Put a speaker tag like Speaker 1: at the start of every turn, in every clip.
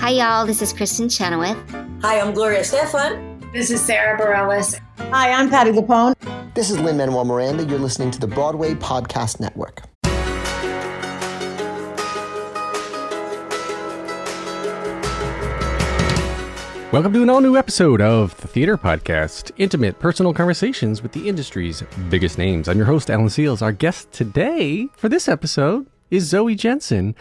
Speaker 1: Hi, y'all. This is Kristen Chenoweth.
Speaker 2: Hi, I'm Gloria Stefan.
Speaker 3: This is Sarah Bareilles.
Speaker 4: Hi, I'm Patty Lapone.
Speaker 5: This is Lin-Manuel Miranda. You're listening to the Broadway Podcast Network.
Speaker 6: Welcome to an all-new episode of the Theater Podcast, intimate, personal conversations with the industry's biggest names. I'm your host, Alan Seals. Our guest today for this episode is Zoe Jensen,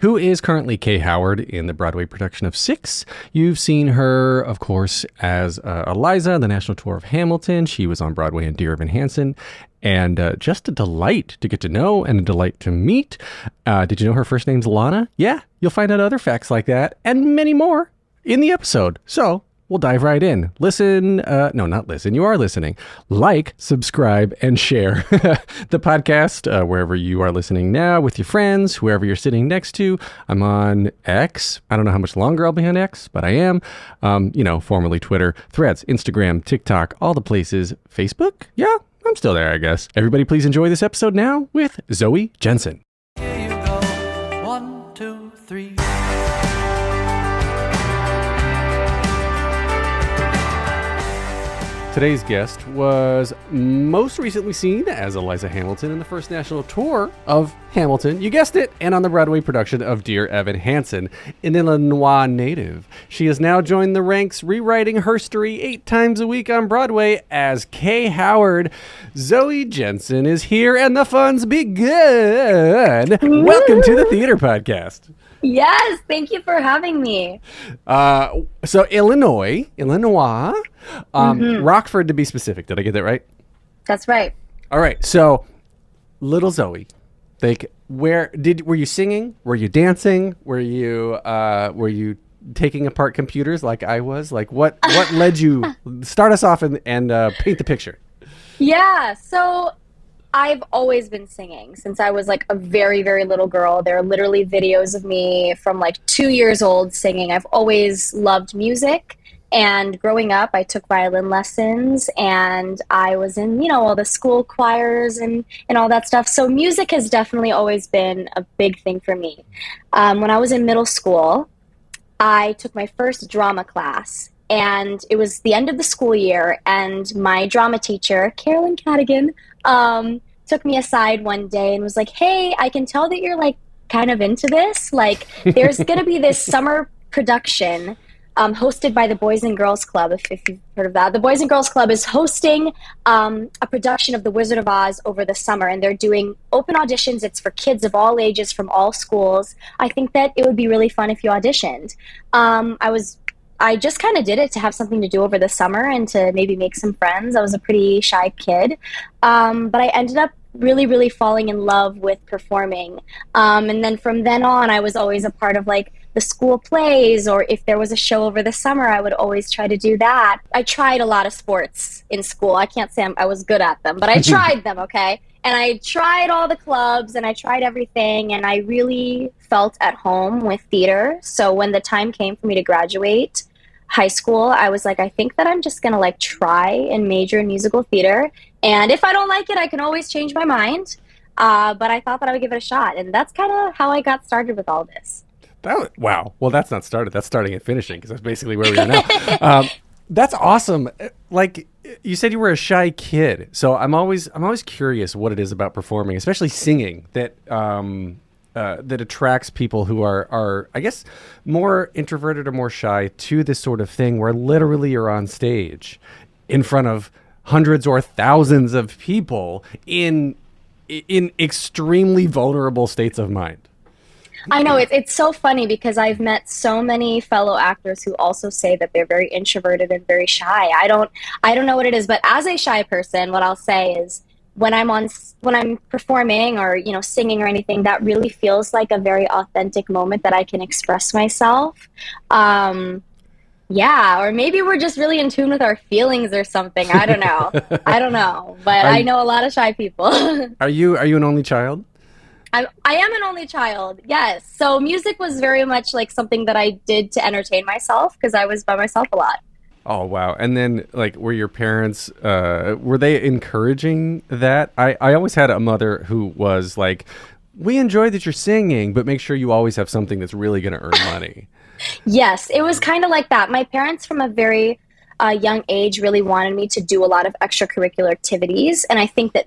Speaker 6: who is currently Kay Howard in the Broadway production of Six. You've seen her, of course, as Eliza on the national tour of Hamilton. She was on Broadway in Dear Evan Hansen. And just a delight to get to know and a delight to meet. Did you know her first name's Lana? Yeah, you'll find out other facts like that and many more in the episode. So we'll dive right in. Listen, no, not listen. You are listening. Like, subscribe, and share the podcast wherever you are listening now with your friends, whoever you're sitting next to. I'm on X. I don't know how much longer I'll be on X, but I am. Formerly Twitter, Threads, Instagram, TikTok, all the places. Facebook? Yeah, I'm still there, I guess. Everybody, please enjoy this episode now with Zoe Jensen.
Speaker 7: Here you go. 1, 2, 3.
Speaker 6: Today's guest was most recently seen as Eliza Hamilton in the first national tour of Hamilton. You guessed it, and on the Broadway production of Dear Evan Hansen, an Illinois native. She has now joined the ranks, rewriting Herstory 8 times a week on Broadway as Kay Howard. Zoe Jensen is here, and the fun's begun. Welcome to the Theater Podcast.
Speaker 8: Yes, thank you for having me.
Speaker 6: So Illinois, Rockford to be specific. Did I get that right?
Speaker 8: That's right.
Speaker 6: All right. So, little Zoe, were you singing? Were you dancing? Were you taking apart computers like I was? Like what led you? Start us off and paint the picture.
Speaker 8: Yeah. So I've always been singing since I was like a very, very little girl. There are literally videos of me from like 2 years old singing. I've always loved music. And growing up, I took violin lessons and I was in, all the school choirs and all that stuff. So music has definitely always been a big thing for me. When I was in middle school, I took my first drama class. And it was the end of the school year, and my drama teacher, Carolyn Cadigan, took me aside one day and was like, hey, I can tell that you're like kind of into this. Like there's going to be this summer production hosted by the Boys and Girls Club, if you've heard of that. The Boys and Girls Club is hosting a production of The Wizard of Oz over the summer, and they're doing open auditions. It's for kids of all ages from all schools. I think that it would be really fun if you auditioned. I just kind of did it to have something to do over the summer and to maybe make some friends. I was a pretty shy kid, but I ended up really, really falling in love with performing. And then from then on, I was always a part of like the school plays, or if there was a show over the summer, I would always try to do that. I tried a lot of sports in school. I can't say I was good at them, but I tried them, okay? And I tried all the clubs and I tried everything, and I really felt at home with theater. So when the time came for me to graduate high school, I was like, I think that I'm just gonna like try and major in musical theater. And if I don't like it, I can always change my mind. But I thought that I would give it a shot. And that's kind of how I got started with all this.
Speaker 6: Wow. Well, that's not started. That's starting and finishing, because that's basically where we are now. That's awesome. Like you said, you were a shy kid. So I'm always curious what it is about performing, especially singing, that attracts people who are, I guess, more introverted or more shy to this sort of thing where literally you're on stage in front of hundreds or thousands of people in extremely vulnerable states of mind.
Speaker 8: I know, it's so funny because I've met so many fellow actors who also say that they're very introverted and very shy. I don't know what it is, but as a shy person, what I'll say is when I'm performing or singing or anything, that really feels like a very authentic moment that I can express myself. Yeah, or maybe we're just really in tune with our feelings or something. I don't know, but I know a lot of shy people.
Speaker 6: Are you an only child?
Speaker 8: I am an only child, yes. So music was very much like something that I did to entertain myself because I was by myself a lot.
Speaker 6: Oh, wow. And then, like, were your parents, were they encouraging that? I always had a mother who was like, we enjoy that you're singing, but make sure you always have something that's really going to earn money.
Speaker 8: Yes, it was kind of like that. My parents, from a very young age, really wanted me to do a lot of extracurricular activities. And I think that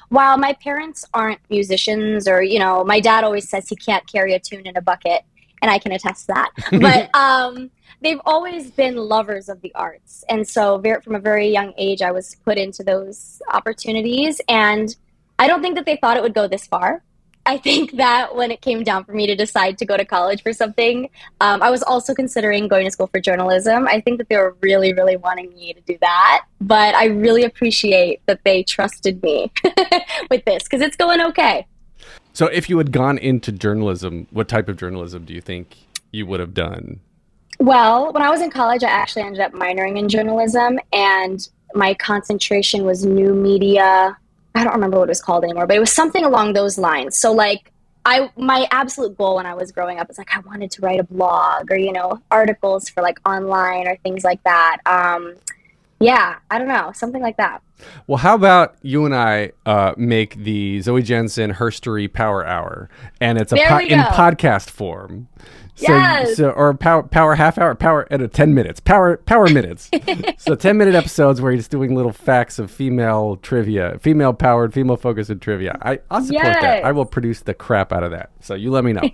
Speaker 8: while my parents aren't musicians, or, my dad always says he can't carry a tune in a bucket, and I can attest to that. But they've always been lovers of the arts. And so from a very young age, I was put into those opportunities. And I don't think that they thought it would go this far. I think that when it came down for me to decide to go to college for something, I was also considering going to school for journalism. I think that they were really, really wanting me to do that. But I really appreciate that they trusted me with this, because it's going okay.
Speaker 6: So if you had gone into journalism, what type of journalism do you think you would have done?
Speaker 8: Well, when I was in college, I actually ended up minoring in journalism, and my concentration was new media. I don't remember what it was called anymore, but it was something along those lines. So my absolute goal when I was growing up was I wanted to write a blog, or, articles for online or things like that. Yeah, I don't know, something like that.
Speaker 6: Well, how about you and I make the Zoe Jensen Herstory Power Hour, and it's in podcast form. So,
Speaker 8: Yes.
Speaker 6: or power half hour, power at 10 minutes, power minutes. So 10-minute episodes where you're just doing little facts of female trivia, female powered, female focused in trivia. I'll support that. I will produce the crap out of that. So you let me know.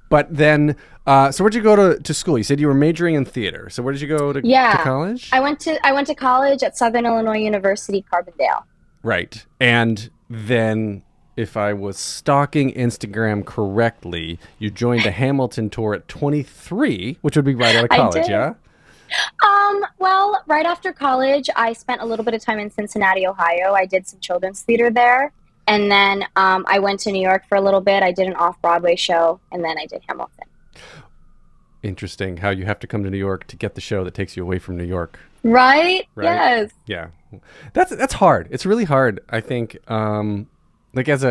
Speaker 6: But then, so where'd you go to school? You said you were majoring in theater. So where did you go to college?
Speaker 8: I went to college at Southern Illinois University, Carbondale.
Speaker 6: Right. And then, if I was stalking Instagram correctly, you joined the Hamilton tour at 23, which would be right out of college, yeah?
Speaker 8: Well, right after college, I spent a little bit of time in Cincinnati, Ohio. I did some children's theater there. And then I went to New York for a little bit. I did an off-Broadway show, and then I did Hamilton.
Speaker 6: Interesting how you have to come to New York to get the show that takes you away from New York.
Speaker 8: Right? Yes.
Speaker 6: Yeah. That's hard. It's really hard, I think. And we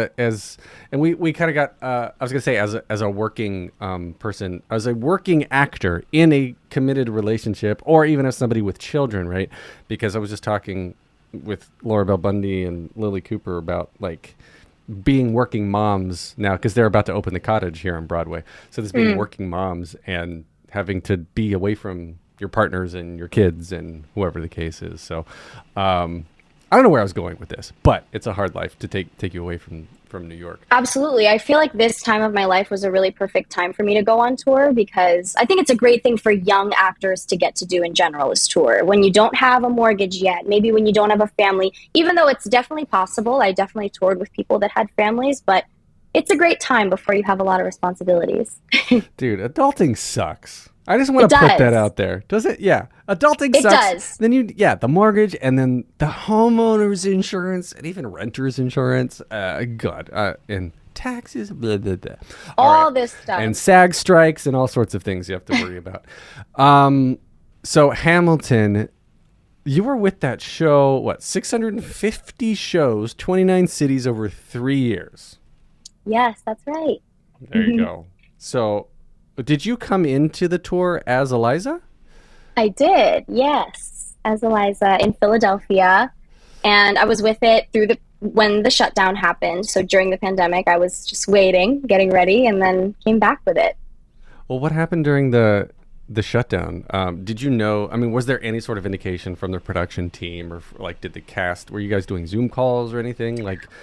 Speaker 6: kind of got, I was going to say as a working person, as a working actor in a committed relationship, or even as somebody with children, right? Because I was just talking with Laura Bell Bundy and Lily Cooper about being working moms now, because they're about to open the cottage here on Broadway. So this being working moms and having to be away from your partners and your kids and whoever the case is. So I don't know where I was going with this, but it's a hard life to take you away from New York.
Speaker 8: Absolutely. I feel like this time of my life was a really perfect time for me to go on tour, because I think it's a great thing for young actors to get to do in general, is tour. When you don't have a mortgage yet, maybe when you don't have a family, even though it's definitely possible. I definitely toured with people that had families, but it's a great time before you have a lot of responsibilities.
Speaker 6: Dude, adulting sucks. I just want to put that out there. Does it? Yeah. Adulting sucks. It does. Then the mortgage, and then the homeowner's insurance, and even renter's insurance. And taxes, blah, blah, blah.
Speaker 8: All this stuff.
Speaker 6: And SAG strikes and all sorts of things you have to worry about. So Hamilton, you were with that show, 650 shows, 29 cities over 3 years.
Speaker 8: Yes, that's right.
Speaker 6: There you go. So, did you come into the tour as Eliza?
Speaker 8: I did, yes, as Eliza in Philadelphia, and I was with it when the shutdown happened. So during the pandemic, I was just waiting, getting ready, and then came back with it.
Speaker 6: Well, what happened during the shutdown? Did you know? I mean, was there any sort of indication from the production team, or did the cast? Were you guys doing Zoom calls or anything?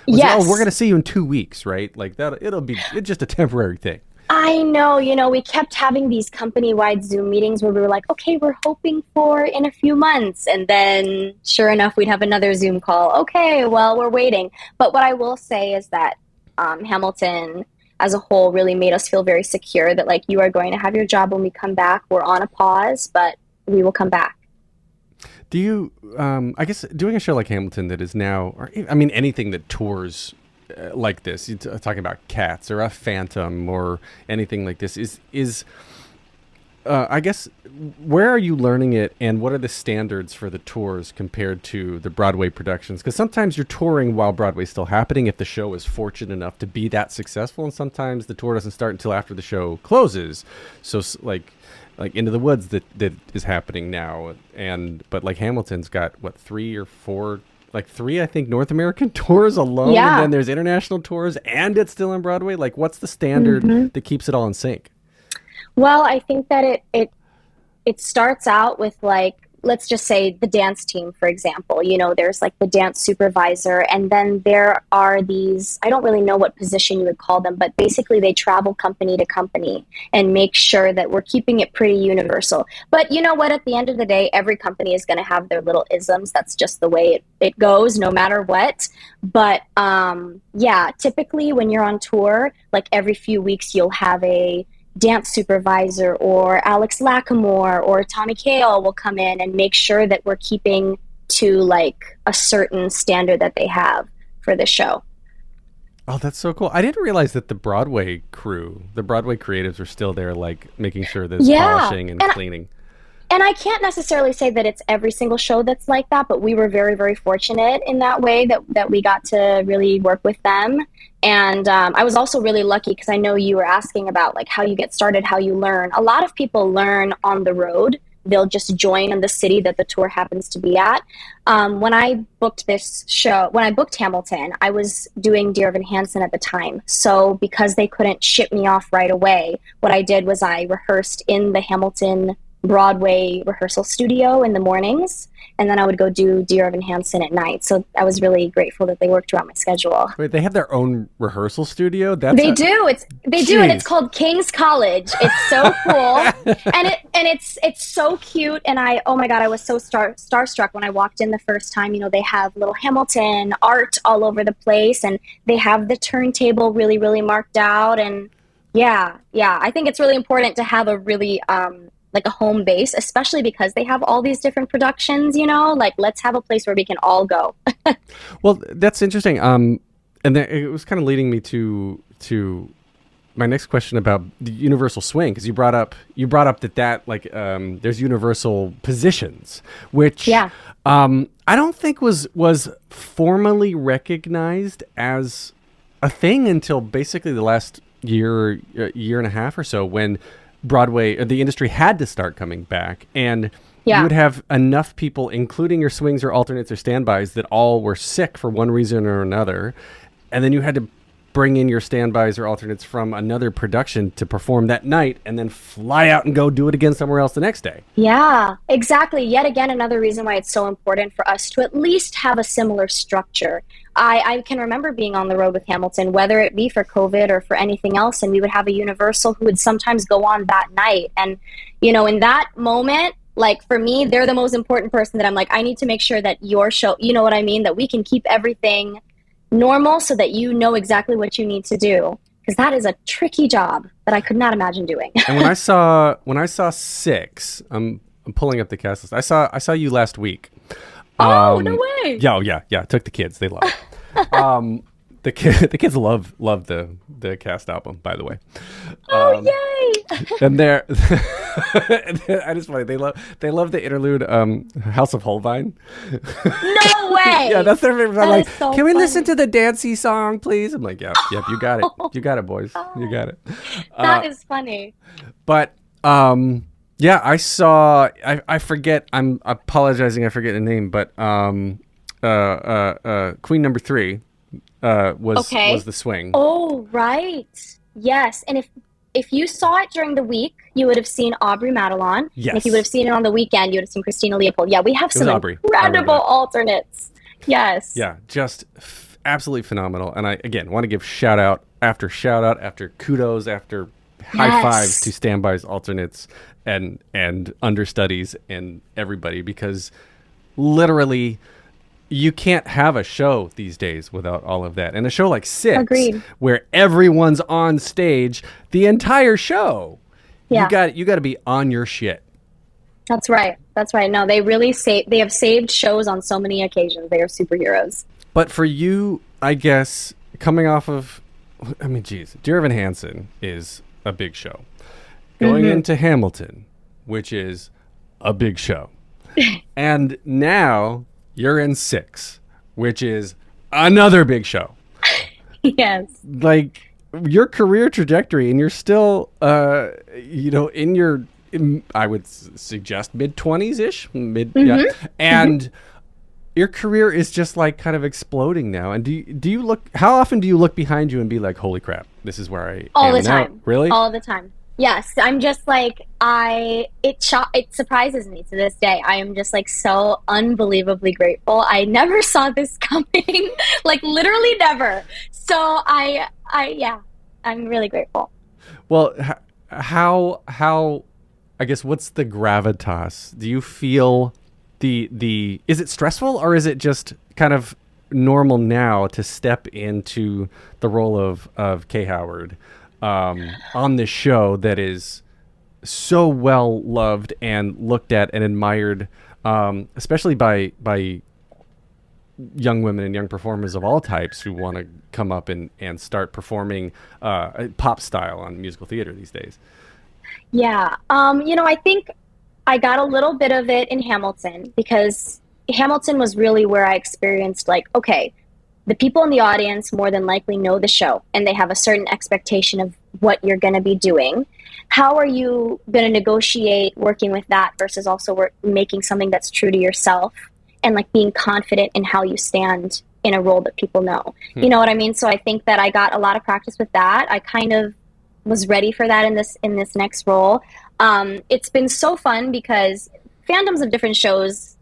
Speaker 8: Yes.
Speaker 6: We're going to see you in 2 weeks, right? It's just a temporary thing.
Speaker 8: I know, we kept having these company-wide Zoom meetings where we were like, okay, we're hoping for in a few months. And then sure enough, we'd have another Zoom call. Okay, well, we're waiting. But what I will say is that Hamilton as a whole really made us feel very secure that you are going to have your job when we come back. We're on a pause, but we will come back.
Speaker 6: Do you, I guess doing a show like Hamilton that is now, anything that tours like this, you're talking about Cats or a Phantom or anything like this, is I guess, where are you learning it, and what are the standards for the tours compared to the Broadway productions? Because sometimes you're touring while Broadway's still happening if the show is fortunate enough to be that successful, and sometimes the tour doesn't start until after the show closes. So like Into the Woods that is happening now, but Hamilton's got 3 or 4, 3, I think, North American tours alone, and then there's international tours, and it's still on Broadway. What's the standard that keeps it all in sync?
Speaker 8: Well, I think that it starts out with like, let's just say the dance team, for example. There's like the dance supervisor, and then there are these, I don't really know what position you would call them, but basically they travel company to company and make sure that we're keeping it pretty universal. But you know what? At the end of the day, every company is going to have their little isms. That's just the way it goes, no matter what. But yeah, typically when you're on tour, like every few weeks, you'll have a dance supervisor, or Alex Lackamore or Tommy Kail will come in and make sure that we're keeping to like a certain standard that they have for the show.
Speaker 6: Oh, that's so cool. I didn't realize that the Broadway creatives are still there, like making sure there's polishing and cleaning.
Speaker 8: And I can't necessarily say that it's every single show that's like that, but we were very, very fortunate in that way that we got to really work with them. And I was also really lucky because I know you were asking about like how you get started, how you learn. A lot of people learn on the road. They'll just join in the city that the tour happens to be at. When I booked this show, when I booked Hamilton, I was doing Dear Evan Hansen at the time. So because they couldn't ship me off right away, what I did was I rehearsed in the Hamilton Broadway rehearsal studio in the mornings, and then I would go do Dear Evan Hansen at night. So I was really grateful that they worked around my schedule.
Speaker 6: Wait, they have their own rehearsal studio?
Speaker 8: They do, and it's called King's College. It's so cool, and it's so cute. And oh my god, I was so starstruck when I walked in the first time. They have little Hamilton art all over the place, and they have the turntable really, really marked out. And yeah, I think it's really important to have a really like a home base, especially because they have all these different productions, like let's have a place where we can all go.
Speaker 6: Well, that's interesting. And it was kind of leading me to my next question about the universal swing, because you brought up that like there's universal positions, which I don't think was formally recognized as a thing until basically the last year and a half or so, when Broadway, the industry had to start coming back, and you would have enough people, including your swings or alternates or standbys, that all were sick for one reason or another, and then you had to bring in your standbys or alternates from another production to perform that night, and then fly out and go do it again somewhere else the next day.
Speaker 8: Yeah, exactly. Yet again, another reason why it's so important for us to at least have a similar structure. I can remember being on the road with Hamilton, whether it be for COVID or for anything else, and we would have a Universal who would sometimes go on that night. And, in that moment, like for me, they're the most important person that I'm like, I need to make sure that your show, you know what I mean? That we can keep everything normal so that you know exactly what you need to do. Because that is a tricky job that I could not imagine doing.
Speaker 6: And when I saw Six, I'm pulling up the cast list. I saw you last week.
Speaker 8: Oh, no way.
Speaker 6: Yeah. Took the kids. They love it. The kids love the cast album, by the way.
Speaker 8: Yay!
Speaker 6: And they're I just funny. They love the interlude House of Holbein.
Speaker 8: No way.
Speaker 6: Yeah, that's their favorite. I'm like,
Speaker 8: so
Speaker 6: can we
Speaker 8: funny.
Speaker 6: listen to the dancey song, please? I'm like, yep, you got it. You got it, boys. You got it.
Speaker 8: That is funny.
Speaker 6: But yeah, I saw. I forget. I'm apologizing. I forget the name, but Queen number 3 was the swing.
Speaker 8: Oh, right. Yes, and if you saw it during the week, you would have seen Aubrey Madelon.
Speaker 6: Yes.
Speaker 8: And if you would have seen it on the weekend, you would have seen Christina Leopold. Yeah, we have some incredible alternates. Yes.
Speaker 6: Yeah, just absolutely phenomenal. And I again want to give shout out after kudos after high fives to standbys, alternates, and understudies and everybody, because literally you can't have a show these days without all of that. And a show like Six,
Speaker 8: Agreed,
Speaker 6: where everyone's on stage the entire show, you got to be on your shit.
Speaker 8: That's right. No, they really they have saved shows on so many occasions. They are superheroes.
Speaker 6: But for you, I guess, coming off of, Dear Evan Hansen is a big show. Going into Hamilton, which is a big show. And now you're in Six, which is another big show.
Speaker 8: Yes.
Speaker 6: Like, your career trajectory, and you're still, in your, I would suggest mid-20s-ish. And your career is just like kind of exploding now. And do you look, how often do you look behind you and be like, holy crap, this is where I
Speaker 8: all
Speaker 6: am
Speaker 8: the time.
Speaker 6: now? Really?
Speaker 8: All the time. Yes, I'm just like it surprises me to this day. I am just like so unbelievably grateful. I never saw this coming, like literally never. So yeah, I'm really grateful.
Speaker 6: Well, how I guess what's the gravitas? Do you feel the is it stressful, or is it just kind of normal now to step into the role of Kay Howard on this show that is so well loved and looked at and admired, especially by young women and young performers of all types who want to come up and start performing pop style on musical theater these days?
Speaker 8: Yeah. I think I got a little bit of it in Hamilton because Hamilton was really where I experienced like, okay, the people in the audience more than likely know the show and they have a certain expectation of what you're going to be doing. How are you going to negotiate working with that versus also making something that's true to yourself and like being confident in how you stand in a role that people know? You know what I mean? So I think that I got a lot of practice with that. I kind of was ready for that in this next role. It's been so fun because fandoms of different shows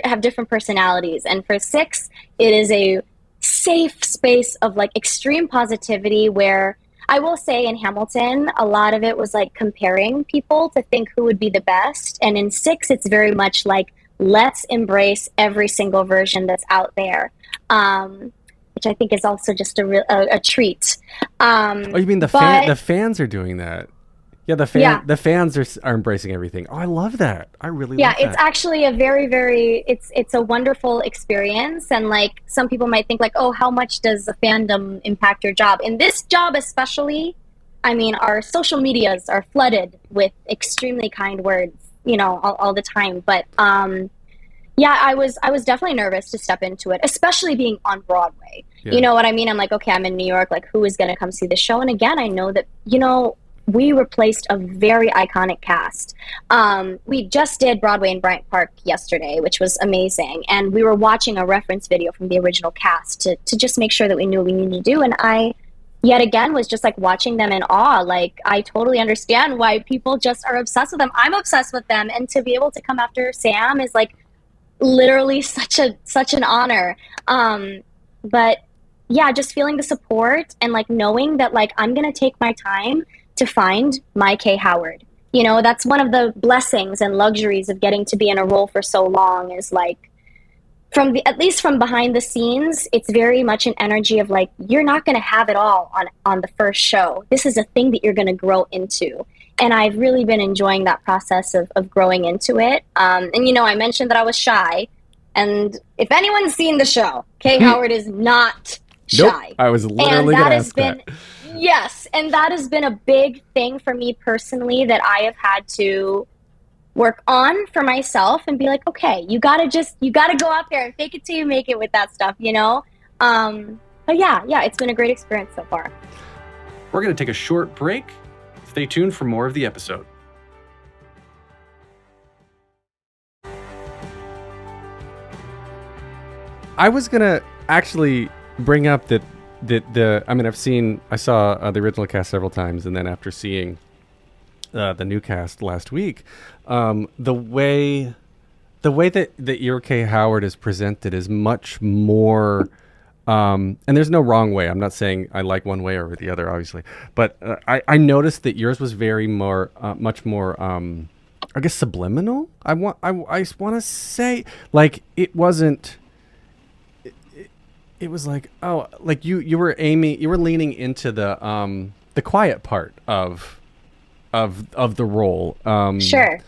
Speaker 8: have different personalities, and for Six, it is a safe space of like extreme positivity where I will say in Hamilton, a lot of it was like comparing people to think who would be the best. And in Six, it's very much like, let's embrace every single version that's out there, which I think is also just a treat.
Speaker 6: Oh, you mean the fans are doing that? Yeah, the fans are embracing everything. Oh, I love that. I really love that.
Speaker 8: It's actually a very, very, it's a wonderful experience. And like some people might think like, oh, how much does the fandom impact your job? In this job especially, I mean, our social medias are flooded with extremely kind words, all the time. But yeah, I was definitely nervous to step into it, especially being on Broadway. Yeah. You know what I mean? I'm like, okay, I'm in New York. Like, who is going to come see the show? And again, I know that, we replaced a very iconic cast. We just did Broadway in Bryant Park yesterday, which was amazing. And we were watching a reference video from the original cast to just make sure that we knew what we needed to do. And I, yet again, was just like watching them in awe. Like, I totally understand why people just are obsessed with them. I'm obsessed with them. And to be able to come after Sam is like literally such an honor. But yeah, just feeling the support and like knowing that like I'm going to take my time to find my Kay Howard. That's one of the blessings and luxuries of getting to be in a role for so long is like, at least from behind the scenes, it's very much an energy of like, you're not going to have it all on the first show. This is a thing that you're going to grow into. And I've really been enjoying that process of growing into it. And I mentioned that I was shy. And if anyone's seen the show, Kay Howard is not shy.
Speaker 6: Nope, I was literally going to ask that.
Speaker 8: Yes, and that has been a big thing for me personally that I have had to work on for myself and be like, okay, you gotta go out there and fake it till you make it with that stuff, But yeah, it's been a great experience so far.
Speaker 6: We're going to take a short break. Stay tuned for more of the episode. I was going to actually bring up that I saw the original cast several times, and then after seeing the new cast last week, the way that your Kay Howard is presented is much more, and there's no wrong way. I'm not saying I like one way over the other, obviously, but I noticed that yours was much more, I guess, subliminal. I want to say, like, it wasn't. It was like, oh, like you were leaning into the quiet part of the role.
Speaker 8: Sure.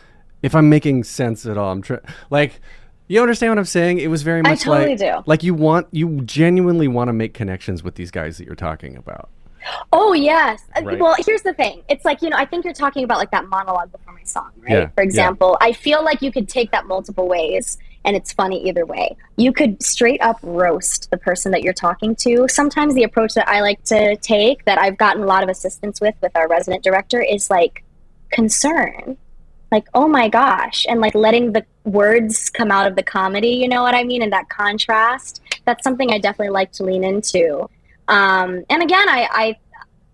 Speaker 6: If I'm making sense at all, like, you understand what I'm saying? It was very much
Speaker 8: I totally do.
Speaker 6: Like you genuinely want to make connections with these guys that you're talking about.
Speaker 8: Oh yes.
Speaker 6: Right.
Speaker 8: Well, here's the thing. It's like, I think you're talking about like that monologue before my song, right?
Speaker 6: Yeah,
Speaker 8: For example, I feel like you could take that multiple ways. And it's funny either way. You could straight up roast the person that you're talking to. Sometimes the approach that I like to take, that I've gotten a lot of assistance with our resident director, is like concern. Like, oh my gosh. And like letting the words come out of the comedy, you know what I mean? And that contrast, that's something I definitely like to lean into. And again, I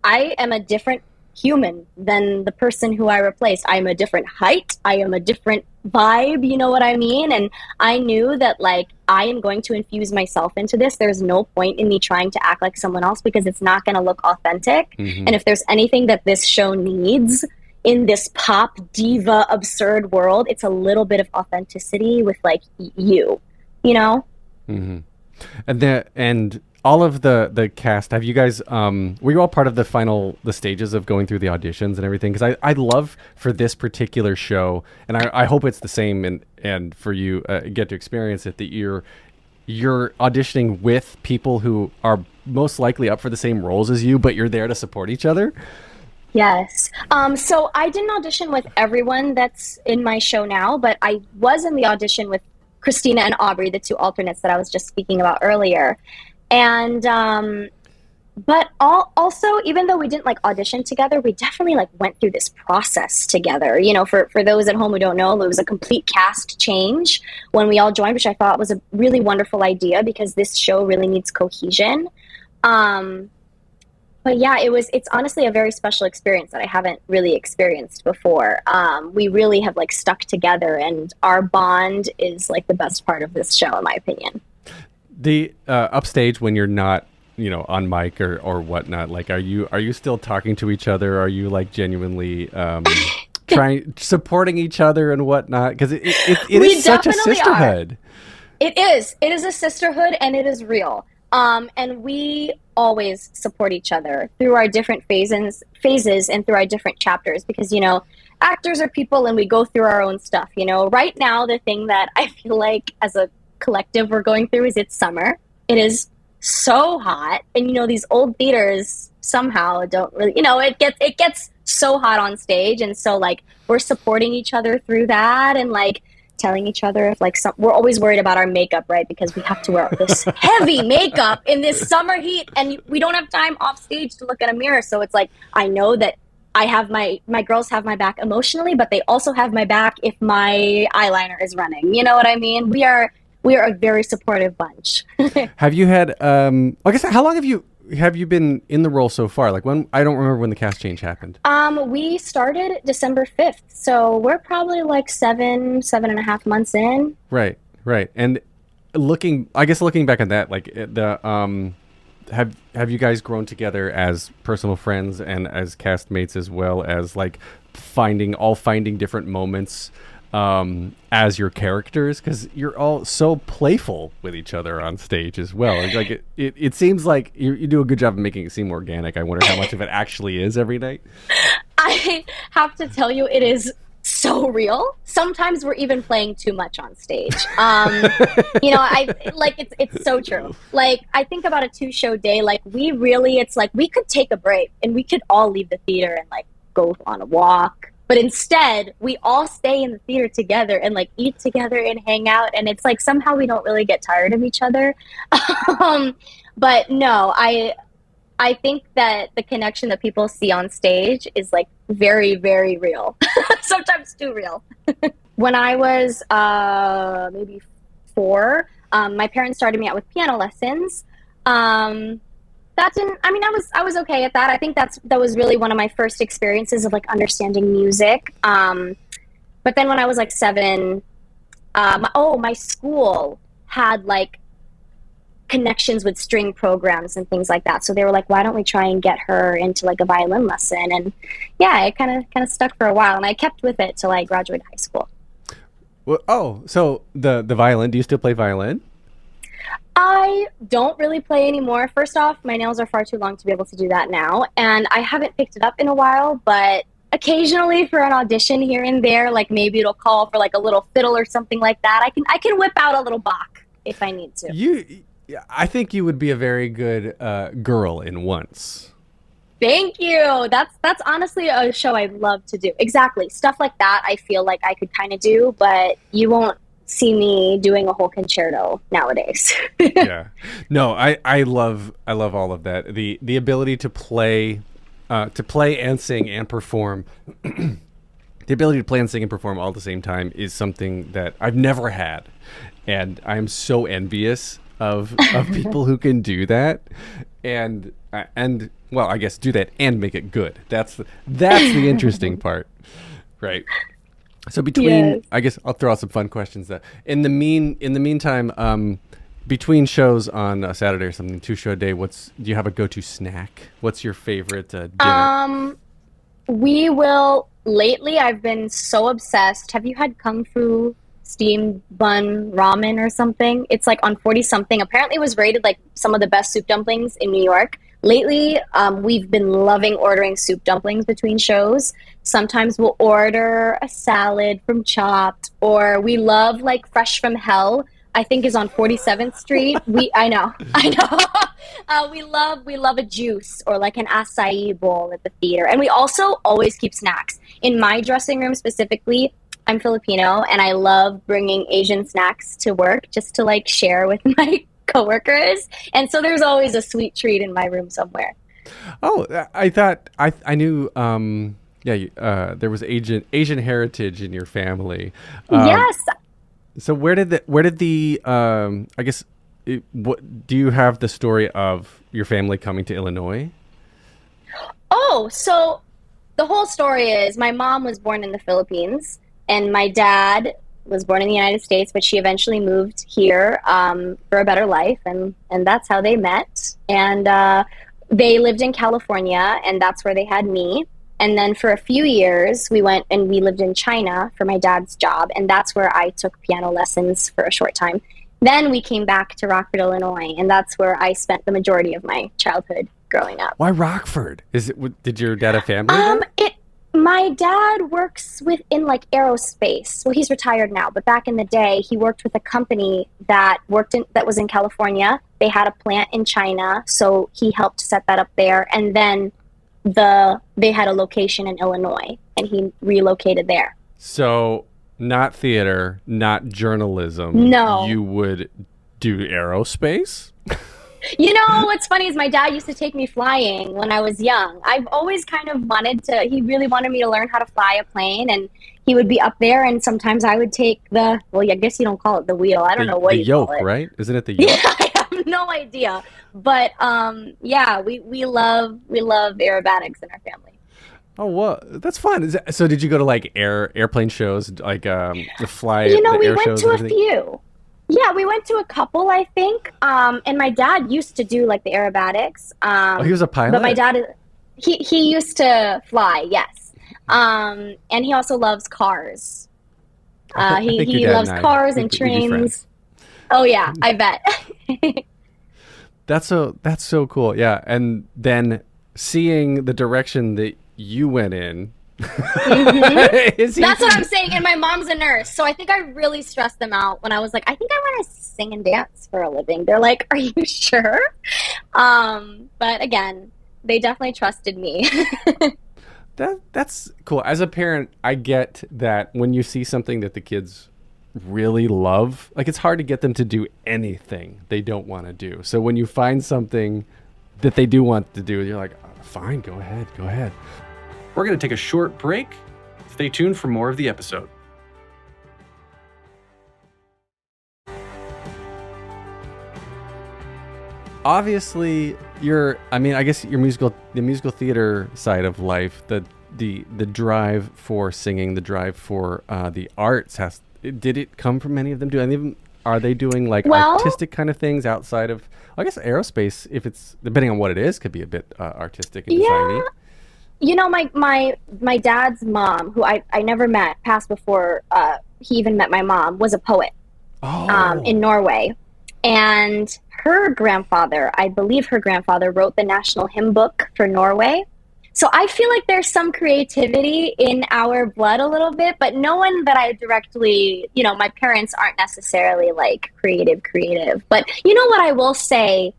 Speaker 8: am a different human than the person who I replaced. I'm a different height. I am a different vibe. You know what I mean? And I knew that like I am going to infuse myself into this. There's no point in me trying to act like someone else because it's not going to look authentic.
Speaker 6: Mm-hmm.
Speaker 8: And if there's anything that this show needs in this pop diva absurd world, it's a little bit of authenticity with like you know?
Speaker 6: Mm-hmm. And all of the cast, have you guys, were you all part of the stages of going through the auditions and everything? Because I'd love for this particular show, and I hope it's the same and for you get to experience it, that you're auditioning with people who are most likely up for the same roles as you, but you're there to support each other.
Speaker 8: Yes. So I didn't audition with everyone that's in my show now, but I was in the audition with Christina and Aubrey, the two alternates that I was just speaking about earlier. And, but also, even though we didn't like audition together, we definitely like went through this process together. You know, for those at home who don't know, it was a complete cast change when we all joined, which I thought was a really wonderful idea because this show really needs cohesion. But yeah, it's honestly a very special experience that I haven't really experienced before. We really have like stuck together, and our bond is like the best part of this show, in my opinion.
Speaker 6: The upstage, when you're not, on mic or whatnot, like, are you still talking to each other? Are you like genuinely supporting each other and whatnot? Because it is such a sisterhood.
Speaker 8: It is a sisterhood, and it is real. And we always support each other through our different phases and through our different chapters because, actors are people and we go through our own stuff. Right now, the thing that I feel like as a collective we're going through is it's summer. It is so hot. And, these old theaters somehow don't really, it gets so hot on stage. And so like we're supporting each other through that and like telling each other if like we're always worried about our makeup, right? Because we have to wear this heavy makeup in this summer heat and we don't have time off stage to look at a mirror. So it's like, I know that I have my girls have my back emotionally, but they also have my back if my eyeliner is running. You know what I mean? We are a very supportive bunch.
Speaker 6: Have you had, I guess, how long have you been in the role so far? Like I don't remember when the cast change happened.
Speaker 8: We started December 5th. So we're probably like 7.5 months in. Right.
Speaker 6: And looking back on that, like have you guys grown together as personal friends and as castmates as well as like finding different moments as your characters, because you're all so playful with each other on stage as well. Like it seems like you do a good job of making it seem organic. I wonder how much of it actually is every night.
Speaker 8: I have to tell you, it is so real. Sometimes we're even playing too much on stage. I like it's so true. Like I think about a 2-show day. Like it's like we could take a break and we could all leave the theater and like go on a walk. But instead, we all stay in the theater together and like eat together and hang out. And it's like somehow we don't really get tired of each other. But no, I think that the connection that people see on stage is like very, very real. Sometimes too real. When I was maybe 4, my parents started me out with piano lessons. I was okay at that. I think that was really one of my first experiences of like understanding music. But then when I was like 7, my school had like connections with string programs and things like that. So they were like, why don't we try and get her into like a violin lesson? And yeah, it kind of stuck for a while, and I kept with it till I graduated high school.
Speaker 6: Well, so the violin, do you still play violin?
Speaker 8: I don't really play anymore. First off, my nails are far too long to be able to do that now, and I haven't picked it up in a while, but occasionally for an audition here and there, like maybe it'll call for like a little fiddle or something like that, I can whip out a little Bach if I need to.
Speaker 6: I think you would be a very good girl in Once.
Speaker 8: Thank you. That's honestly a show I'd love to do. Exactly. Stuff like that I feel like I could kind of do, but you won't see me doing a whole concerto nowadays.
Speaker 6: Yeah. No, I love all of that. The ability to play and sing and perform. The ability to play and sing and perform all at the same time is something that I've never had, and I'm so envious of people who can do that, and well, I guess do that and make it good. That's the interesting part, right? So between, I guess I'll throw out some fun questions. That in the meantime, between shows on a Saturday or something, 2 show a day, do you have a go-to snack? What's your favorite dinner?
Speaker 8: Lately I've been so obsessed. Have you had Kung Fu steamed bun ramen or something? It's like on 40 something. Apparently it was rated like some of the best soup dumplings in New York. Lately, we've been loving ordering soup dumplings between shows. Sometimes we'll order a salad from Chopped, or we love like Fresh from Hell, I think is on 47th Street. I know. We love a juice or like an acai bowl at the theater. And we also always keep snacks. In my dressing room specifically, I'm Filipino and I love bringing Asian snacks to work just to like share with my coworkers. And so there's always a sweet treat in my room somewhere.
Speaker 6: Oh, I thought I knew there was Asian heritage in your family.
Speaker 8: Yes.
Speaker 6: So where did the I guess what do you have the story of your family coming to Illinois?
Speaker 8: Oh, so the whole story is my mom was born in the Philippines and my dad was born in the United States, but she eventually moved here for a better life, and that's how they met. And they lived in California, and that's where they had me. And then for a few years, we went and we lived in China for my dad's job, and that's where I took piano lessons for a short time. Then we came back to Rockford, Illinois, and that's where I spent the majority of my childhood growing up.
Speaker 6: Why Rockford? Did your dad have family there?
Speaker 8: My dad works in like aerospace. Well, he's retired now, but back in the day, he worked with a company that was in California. They had a plant in China, so he helped set that up there. And then they had a location in Illinois, and he relocated there.
Speaker 6: So not theater, not journalism.
Speaker 8: No.
Speaker 6: You would do aerospace?
Speaker 8: You know, what's funny is my dad used to take me flying when I was young. I've always kind of he really wanted me to learn how to fly a plane, and he would be up there, and sometimes I would take I guess you don't call it the wheel. I don't know what you
Speaker 6: yoke,
Speaker 8: call it.
Speaker 6: Right? Isn't it the yoke?
Speaker 8: Yeah, I have no idea. But we love aerobatics in our family.
Speaker 6: Oh, well, that's fun. So did you go to like airplane shows, like the fly?
Speaker 8: You know,
Speaker 6: the
Speaker 8: we
Speaker 6: air
Speaker 8: went
Speaker 6: shows
Speaker 8: to
Speaker 6: and
Speaker 8: a
Speaker 6: everything?
Speaker 8: few. Yeah, we went to a couple, I think. And my dad used to do like the aerobatics.
Speaker 6: He was a pilot?
Speaker 8: But my dad, he used to fly, yes. And he also loves cars. He loves cars and trains. Oh yeah, I bet.
Speaker 6: That's so cool. Yeah, and then seeing the direction that you went in.
Speaker 8: Mm-hmm. That's what I'm saying. And my mom's a nurse, so I think I really stressed them out when I was like, I think I want to sing and dance for a living. They're like, are you sure? But again, they definitely trusted me.
Speaker 6: That's cool. As a parent, I get that when you see something that the kids really love, like it's hard to get them to do anything they don't want to do. So when you find something that they do want to do, you're like, oh, fine, go ahead. We're going to take a short break. Stay tuned for more of the episode. Obviously, I guess the musical theater side of life, the drive for singing, the drive for the arts did it come from any of them? Are they doing like artistic kind of things outside of, I guess, aerospace? If it's depending on what it is, could be a bit artistic and designy.
Speaker 8: You know, my dad's mom, who I never met, passed before he even met my mom, was a poet in Norway. And I believe her grandfather wrote the national hymn book for Norway. So I feel like there's some creativity in our blood a little bit, but no one that I directly, my parents aren't necessarily like creative. But you know what I will say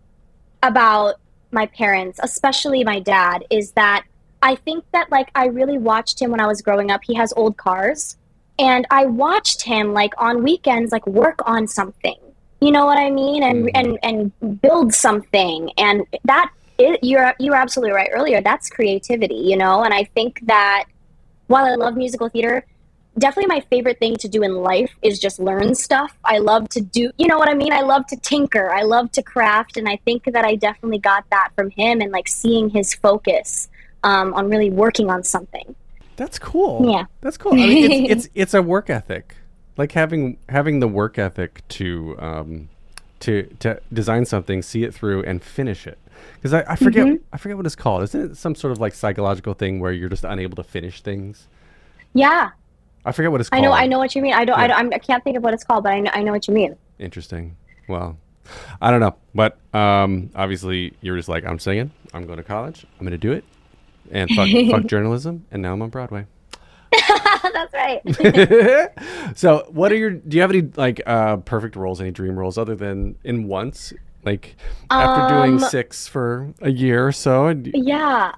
Speaker 8: about my parents, especially my dad, is that I think that like I really watched him when I was growing up. He has old cars, and I watched him like on weekends like work on something. You know what I mean? And build something. And you're absolutely right earlier. That's creativity, And I think that while I love musical theater, definitely my favorite thing to do in life is just learn stuff. I love to do, you know what I mean? I love to tinker. I love to craft. And I think that I definitely got that from him, and like seeing his focus on really working on something.
Speaker 6: That's cool.
Speaker 8: Yeah.
Speaker 6: That's cool. I mean, it's a work ethic. Like having the work ethic to design something, see it through, and finish it. Because I forget what it's called. Isn't it some sort of like psychological thing where you're just unable to finish things?
Speaker 8: Yeah.
Speaker 6: I forget what it's called.
Speaker 8: I know what you mean. I can't think of what it's called, but I know what you mean.
Speaker 6: Interesting. Well, I don't know, but obviously you're just like, I'm singing, I'm going to college, I'm going to do it, and fuck journalism, and now I'm on Broadway.
Speaker 8: That's right.
Speaker 6: So, do you have any like perfect roles, any dream roles other than in Once? Like after doing 6 for a year or so?
Speaker 8: Yeah.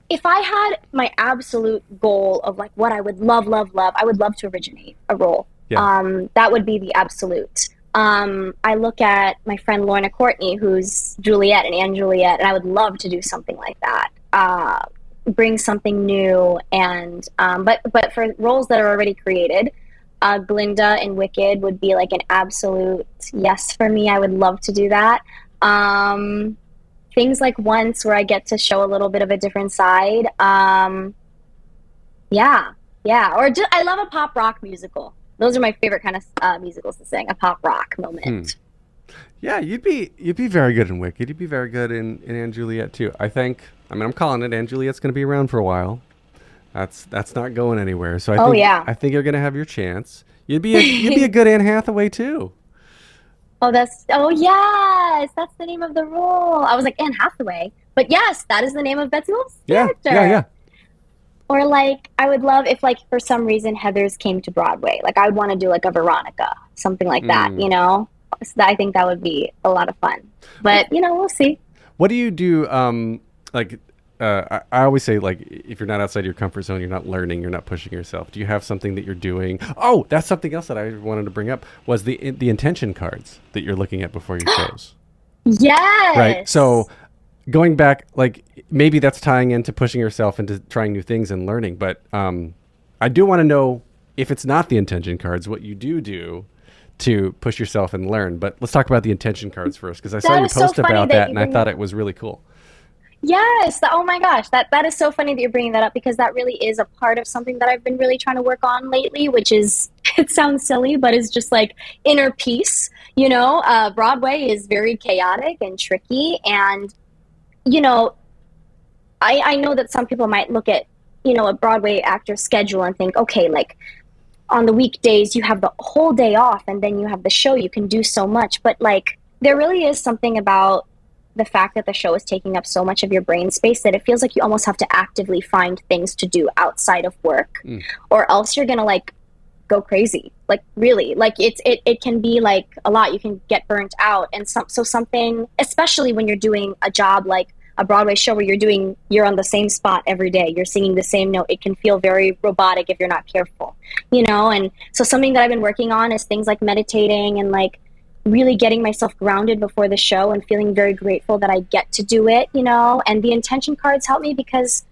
Speaker 8: If I had my absolute goal of like what I would love, I would love to originate a role. Yeah. That would be the absolute. I look at my friend Lorna Courtney, who's Juliet and Anne Juliet, and I would love to do something like that. Bring something new, and but for roles that are already created, Glinda in Wicked would be like an absolute yes for me. I would love to do that. Things like Once, where I get to show a little bit of a different side. Yeah. Or just, I love a pop rock musical. Those are my favorite kind of musicals to sing. A pop rock moment.
Speaker 6: Yeah, you'd be very good in Wicked. You'd be very good in Anne Juliet too. I think. I mean, I'm calling it. Anne Juliet's going to be around for a while. That's not going anywhere. So I think you're going to have your chance. You'd be a good Anne Hathaway too.
Speaker 8: Oh yes, that's the name of the role. I was like, Anne Hathaway, but yes, that is the name of Betsy Wolf's character.
Speaker 6: Yeah.
Speaker 8: Or like, I would love if like for some reason Heathers came to Broadway. Like I would want to do like a Veronica, something like that. You know, so I think that would be a lot of fun. But you know, we'll see.
Speaker 6: What do you do? I always say, like, if you're not outside your comfort zone, you're not learning, you're not pushing yourself. Do you have something that you're doing? Oh, that's something else that I wanted to bring up was the intention cards that you're looking at before your shows.
Speaker 8: Yes.
Speaker 6: Right. So going back, like, maybe that's tying into pushing yourself into trying new things and learning. But I do want to know, if it's not the intention cards, what you do to push yourself and learn. But let's talk about the intention cards first, because I saw your post about that and I thought it was really cool.
Speaker 8: Yes. Oh my gosh. That is so funny that you're bringing that up, because that really is a part of something that I've been really trying to work on lately, which is, it sounds silly, but it's just like inner peace. You know, Broadway is very chaotic and tricky. And, you know, I know that some people might look at, you know, a Broadway actor's schedule and think, okay, like on the weekdays you have the whole day off and then you have the show, you can do so much. But like, there really is something about the fact that the show is taking up so much of your brain space that it feels like you almost have to actively find things to do outside of work, or else you're gonna like go crazy. Like really, like it can be like a lot. You can get burnt out, and so something, especially when you're doing a job like a Broadway show where you're on the same spot every day, you're singing the same note. It can feel very robotic if you're not careful, you know. And so something that I've been working on is things like meditating and like really getting myself grounded before the show and feeling very grateful that I get to do it, you know. And the intention cards help me because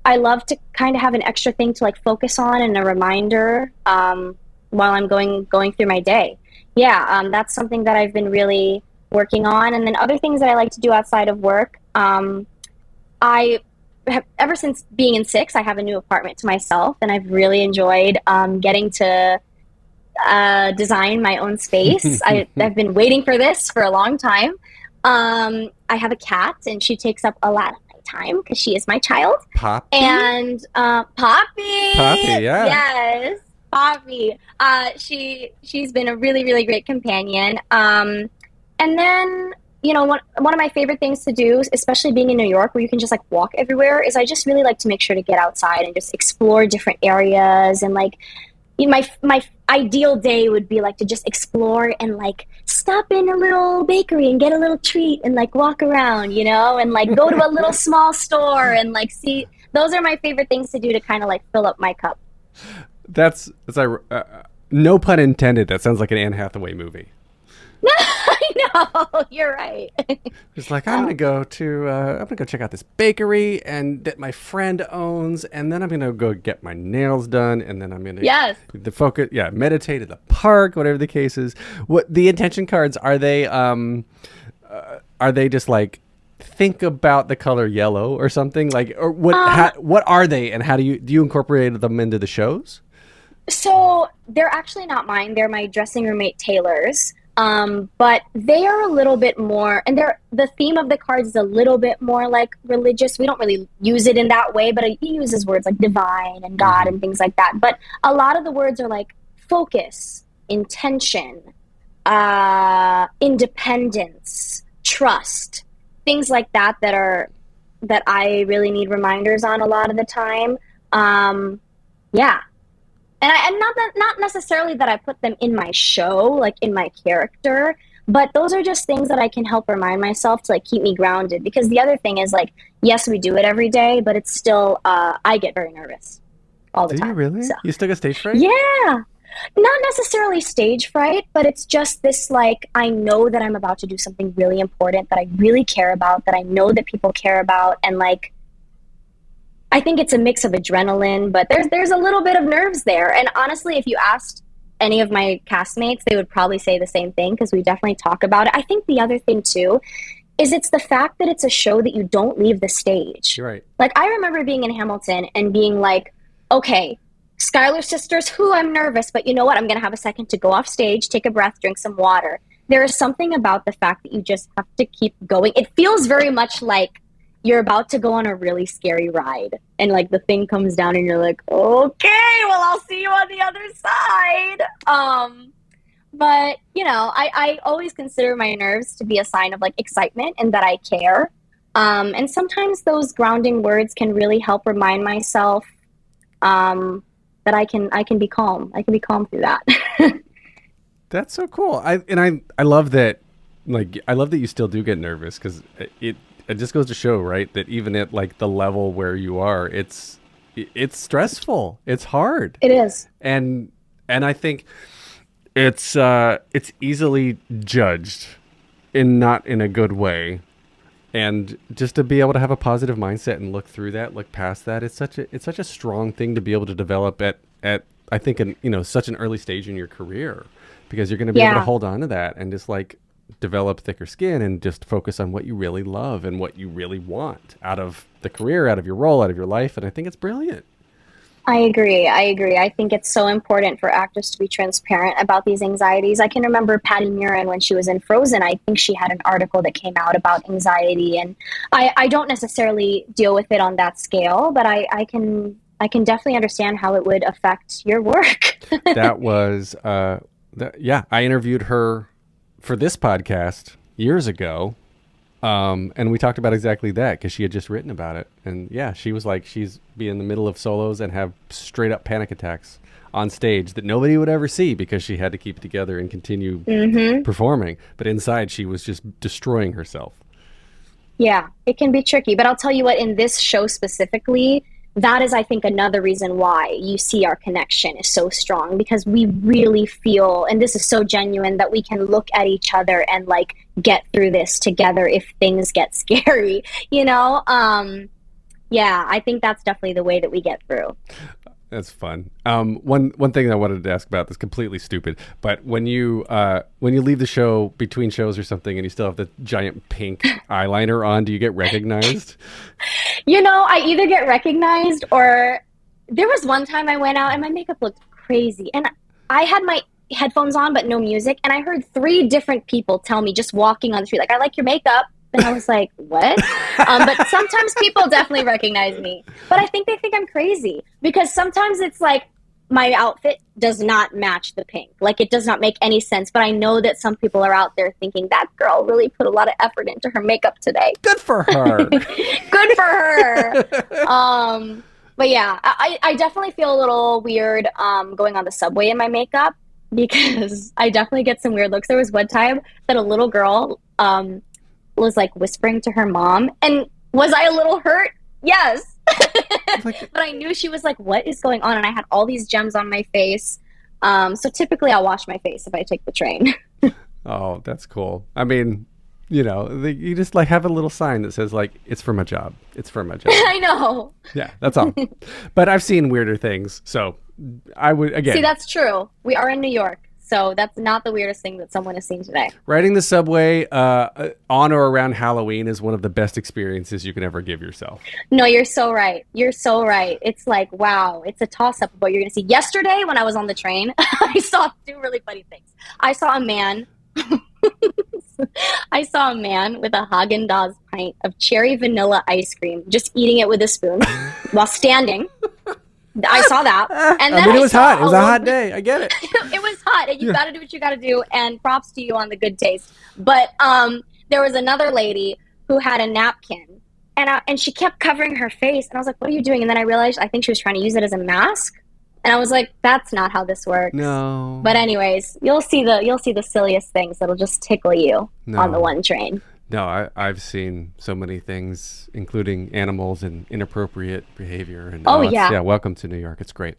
Speaker 8: I love to kind of have an extra thing to like focus on and a reminder while I'm going through my day. Yeah, that's something that I've been really working on. And then other things that I like to do outside of work, I have, ever since being in 6, I have a new apartment to myself, and I've really enjoyed getting to design my own space. I've been waiting for this for a long time. I have a cat, and she takes up a lot of my time because she is my child.
Speaker 6: Poppy?
Speaker 8: And Poppy!
Speaker 6: Poppy, yeah.
Speaker 8: Yes, Poppy. She's been a really, really great companion. And then, you know, one of my favorite things to do, especially being in New York where you can just like walk everywhere, is I just really like to make sure to get outside and just explore different areas. And like, my ideal day would be like to just explore and like stop in a little bakery and get a little treat and like walk around, you know, and like go to a little small store and like see. Those are my favorite things to do to kind of like fill up my cup.
Speaker 6: That's no pun intended. That sounds like an Anne Hathaway movie.
Speaker 8: I know. No, you're right.
Speaker 6: It's like I'm gonna go check out this bakery and that my friend owns, and then I'm gonna go get my nails done, and then I'm gonna
Speaker 8: Yes.
Speaker 6: meditate at the park, whatever the case is. What the intention cards are they just like think about the color yellow or something like, or what are they, and how do you incorporate them into the shows?
Speaker 8: So they're actually not mine. They're my dressing room mate Taylor's. But they are a little bit more, and the theme of the cards is a little bit more like religious. We don't really use it in that way, but he uses words like divine and God and things like that. But a lot of the words are like focus, intention, independence, trust, things like that that I really need reminders on a lot of the time. Yeah. And I'm not necessarily that I put them in my show, like in my character, but those are just things that I can help remind myself to like keep me grounded. Because the other thing is like, yes, we do it every day, but it's still, I get very nervous all the time.
Speaker 6: Do you really?
Speaker 8: So.
Speaker 6: You still get stage fright?
Speaker 8: Yeah. Not necessarily stage fright, but it's just this like, I know that I'm about to do something really important that I really care about, that I know that people care about. And like, I think it's a mix of adrenaline, but there's a little bit of nerves there. And honestly, if you asked any of my castmates, they would probably say the same thing because we definitely talk about it. I think the other thing too is it's the fact that it's a show that you don't leave the stage.
Speaker 6: You're right.
Speaker 8: Like I remember being in Hamilton and being like, okay, Schuyler sisters, I'm nervous, but you know what? I'm going to have a second to go off stage, take a breath, drink some water. There is something about the fact that you just have to keep going. It feels very much like you're about to go on a really scary ride and like the thing comes down and you're like, okay, well, I'll see you on the other side. But you know, I always consider my nerves to be a sign of like excitement and that I care. And sometimes those grounding words can really help remind myself, that I can be calm. I can be calm through that.
Speaker 6: That's so cool. I love that. Like, I love that you still do get nervous because it just goes to show, right, that even at like the level where you are, it's stressful. It's hard.
Speaker 8: It is.
Speaker 6: And I think it's easily judged not in a good way. And just to be able to have a positive mindset and look through that, look past that, it's such a strong thing to be able to develop at I think such an early stage in your career, because you're going to be able to hold on to that and just like develop thicker skin and just focus on what you really love and what you really want out of the career, out of your role, out of your life. And I think it's brilliant.
Speaker 8: I agree. I think it's so important for actors to be transparent about these anxieties. I can remember Patty Murin when she was in Frozen. I think she had an article that came out about anxiety, and I don't necessarily deal with it on that scale, but I can definitely understand how it would affect your work.
Speaker 6: That was, I interviewed her for this podcast years ago. And we talked about exactly that because she had just written about it. And yeah, she was like, she's be in the middle of solos and have straight up panic attacks on stage that nobody would ever see because she had to keep it together and continue performing. But inside she was just destroying herself.
Speaker 8: Yeah, it can be tricky. But I'll tell you what, in this show specifically, that is, I think, another reason why you see our connection is so strong, because we really feel, and this is so genuine, that we can look at each other and like get through this together if things get scary, you know? Yeah, I think that's definitely the way that we get through.
Speaker 6: That's fun. One thing I wanted to ask about that's completely stupid, but when you leave the show between shows or something and you still have the giant pink eyeliner on, do you get recognized?
Speaker 8: You know, I either get recognized, or there was one time I went out and my makeup looked crazy and I had my headphones on but no music, and I heard 3 different people tell me just walking on the street, like, I like your makeup. And I was like, what? But sometimes people definitely recognize me. But I think they think I'm crazy, because sometimes it's like my outfit does not match the pink. Like, it does not make any sense. But I know that some people are out there thinking that girl really put a lot of effort into her makeup today.
Speaker 6: Good for her.
Speaker 8: Good for her. But yeah, I definitely feel a little weird going on the subway in my makeup, because I definitely get some weird looks. There was one time that a little girl was like whispering to her mom, and was I a little hurt? Yes. But I knew she was like, what is going on? And I had all these gems on my face. So typically I'll wash my face if I take the train.
Speaker 6: Oh, that's cool. I mean, you just like have a little sign that says like, it's for my job. It's for my job.
Speaker 8: I know.
Speaker 6: Yeah, that's all. But I've seen weirder things. So I would, again.
Speaker 8: See, that's true. We are in New York. So that's not the weirdest thing that someone has seen today.
Speaker 6: Riding the subway on or around Halloween is one of the best experiences you can ever give yourself.
Speaker 8: No, you're so right. You're so right. It's like, wow, it's a toss-up of what you're going to see. Yesterday, when I was on the train, I saw two really funny things. I saw a man with a Haagen-Dazs pint of cherry vanilla ice cream, just eating it with a spoon while standing. I saw that. And then
Speaker 6: it was hot. It was a hot day. I get it.
Speaker 8: It was hot, and you got to do what you got to do, and props to you on the good taste. But there was another lady who had a napkin, and she kept covering her face, and I was like, what are you doing? And then I realized I think she was trying to use it as a mask, and I was like, that's not how this works.
Speaker 6: No.
Speaker 8: But anyways, you'll see the silliest things that'll just tickle you on the one train.
Speaker 6: No, I've seen so many things, including animals and inappropriate behavior. And
Speaker 8: yeah.
Speaker 6: Welcome to New York. It's great.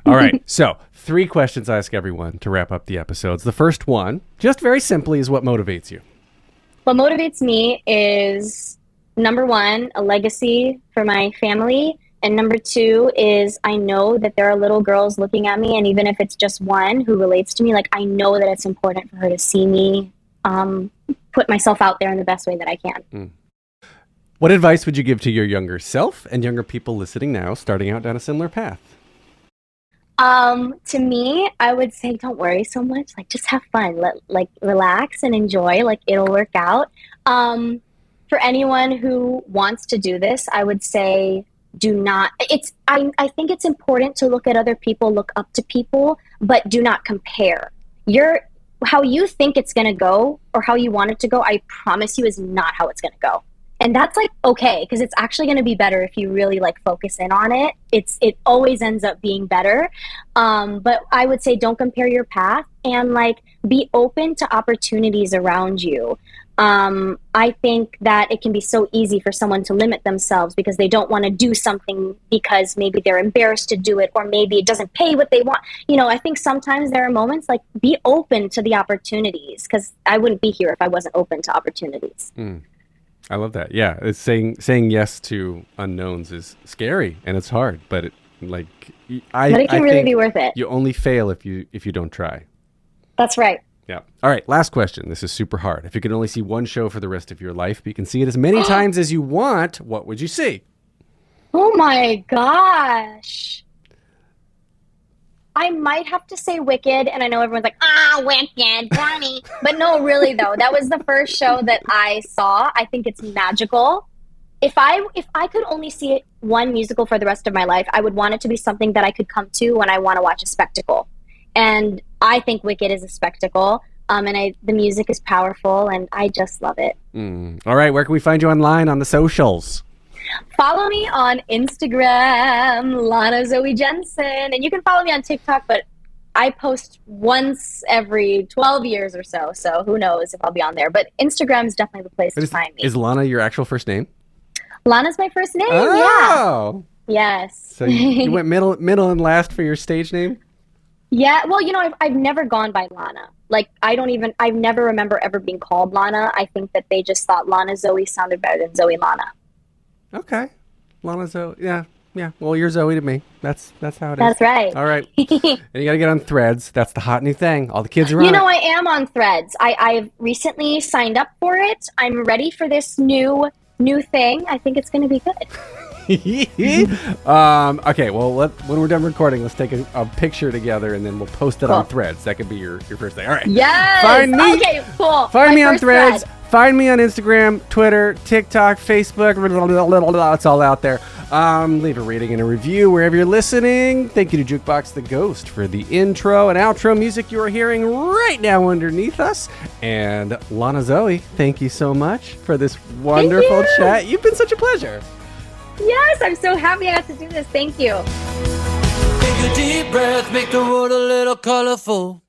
Speaker 6: All right. So 3 questions I ask everyone to wrap up the episodes. The first one, just very simply, is what motivates you?
Speaker 8: What motivates me is, number 1, a legacy for my family. And number 2 is I know that there are little girls looking at me, and even if it's just one who relates to me, like I know that it's important for her to see me put myself out there in the best way that I can.
Speaker 6: What advice would you give to your younger self and younger people listening now, starting out down a similar path?
Speaker 8: To me, I would say don't worry so much. Like, just have fun. Relax and enjoy. Like, it'll work out. For anyone who wants to do this, I would say do not. I think it's important to look at other people, look up to people, but do not compare. How you think it's going to go or how you want it to go, I promise you, is not how it's going to go. And that's like, okay, because it's actually going to be better if you really like focus in on it. It always ends up being better. But I would say don't compare your path and like be open to opportunities around you. I think that it can be so easy for someone to limit themselves because they don't want to do something because maybe they're embarrassed to do it or maybe it doesn't pay what they want. I think sometimes there are moments like be open to the opportunities because I wouldn't be here if I wasn't open to opportunities.
Speaker 6: I love that. Yeah. It's saying yes to unknowns is scary and it's hard, but it
Speaker 8: can really be worth it.
Speaker 6: You only fail if you don't try.
Speaker 8: That's right.
Speaker 6: Yeah. All right. Last question. This is super hard. If you could only see one show for the rest of your life, but you can see it as many times as you want, what would you see?
Speaker 8: Oh my gosh. I might have to say Wicked, and I know everyone's like, Wicked, Bonnie. But no, really though, that was the first show that I saw. I think it's magical. If I could only see one musical for the rest of my life, I would want it to be something that I could come to when I want to watch a spectacle. And I think Wicked is a spectacle, and the music is powerful, and I just love it.
Speaker 6: All right, where can we find you online on the socials?
Speaker 8: Follow me on Instagram, Lana Zoe Jensen, and you can follow me on TikTok, but I post once every 12 years or so who knows if I'll be on there. But Instagram is definitely the place to find me.
Speaker 6: Is Lana your actual first name?
Speaker 8: Lana's my first name,
Speaker 6: Oh!
Speaker 8: Yeah. Yes.
Speaker 6: So you went middle and last for your stage name?
Speaker 8: Yeah, well, I've never gone by Lana. Like, I never remember ever being called Lana. I think that they just thought Lana Zoe sounded better than Zoe Lana.
Speaker 6: Okay. Lana Zoe, yeah. Well, you're Zoe to me. That's how it is.
Speaker 8: That's right.
Speaker 6: All right. And you got to get on Threads. That's the hot new thing. All the kids are on it.
Speaker 8: I am on Threads. I've recently signed up for it. I'm ready for this new thing. I think it's going to be good.
Speaker 6: Okay, well, when we're done recording, let's take a picture together and then we'll post it on Threads. That could be your first thing. All right.
Speaker 8: Yes.
Speaker 6: Find me.
Speaker 8: Okay, cool.
Speaker 6: Find me on Threads. Find me on Instagram, Twitter, TikTok, Facebook. It's all out there. Leave a rating and a review wherever you're listening. Thank you to Jukebox the Ghost for the intro and outro music you are hearing right now underneath us. And Lana Zoe, thank you so much for this wonderful chat. You've been such a pleasure.
Speaker 8: Yes, I'm so happy I got to do this. Thank you.
Speaker 7: Take a deep breath, make the world a little colorful.